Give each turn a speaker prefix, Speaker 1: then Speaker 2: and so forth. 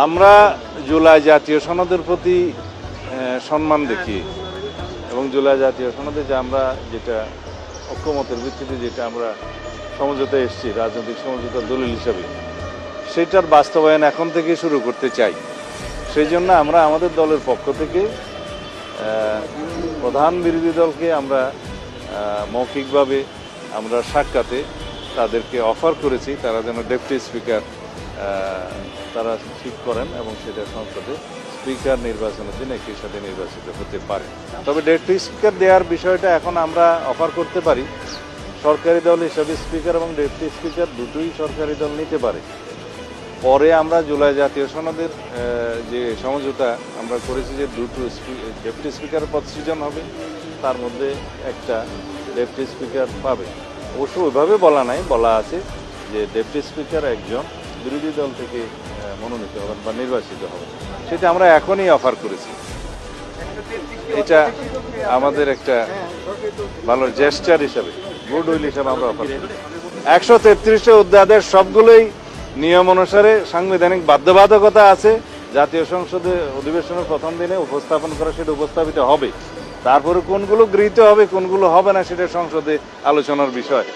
Speaker 1: আমরা জুলাই জাতীয় সনদের প্রতি সম্মান দেখি এবং জুলাই জাতীয় সনদে যে আমরা যেটা ঐক্যমতের ভিত্তিতে যেটা আমরা সমঝোতায় এসেছি রাজনৈতিক সমঝোতার দলিল হিসাবে সেটার বাস্তবায়ন এখন থেকে শুরু করতে চাই। সেই জন্য আমরা আমাদের দলের পক্ষ থেকে প্রধান বিরোধী দলকে আমরা মৌখিকভাবে আমরা সাক্ষাতে তাদেরকে অফার করেছি তারা যেন ডেপুটি স্পিকার তারা ঠিক করেন এবং সেটা সংসদে স্পিকার নির্বাচনের দিন একই সাথে নির্বাচিত হতে পারে। তবে ডেপুটি স্পিকার দেওয়ার বিষয়টা এখন আমরা অফার করতে পারি। সরকারি দল হিসাবে স্পিকার এবং ডেপুটি স্পিকার দুটোই সরকারি দল নিতে পারে। পরে আমরা জুলাই জাতীয় সনদের যে সমঝোতা আমরা করেছি যে দুটো ডেপুটি স্পিকারের পদ সৃজন হবে, তার মধ্যে একটা ডেপুটি স্পিকার পাবে। অবশ্য ওইভাবে বলা নাই, বলা আছে যে ডেপুটি স্পিকার একজন বিরোধী দল থেকে মনোনীত হবেন বা নির্বাচিত হবেন। সেটা আমরা এখনই অফার করেছি। এটা আমাদের একটা ভালো জেস্টার হিসাবে, গুড উইল হিসাবে আমরা অফার করি। 133টা অধ্যাদেশ সবগুলোই নিয়ম অনুসারে সাংবিধানিক বাধ্যবাধকতা আছে। জাতীয় সংসদে অধিবেশনের প্রথম দিনে উপস্থাপন করা, সেটা উপস্থাপিত হবে। তারপরে কোনগুলো গৃহীত হবে কোনগুলো হবে না সেটা সংসদে আলোচনার বিষয়।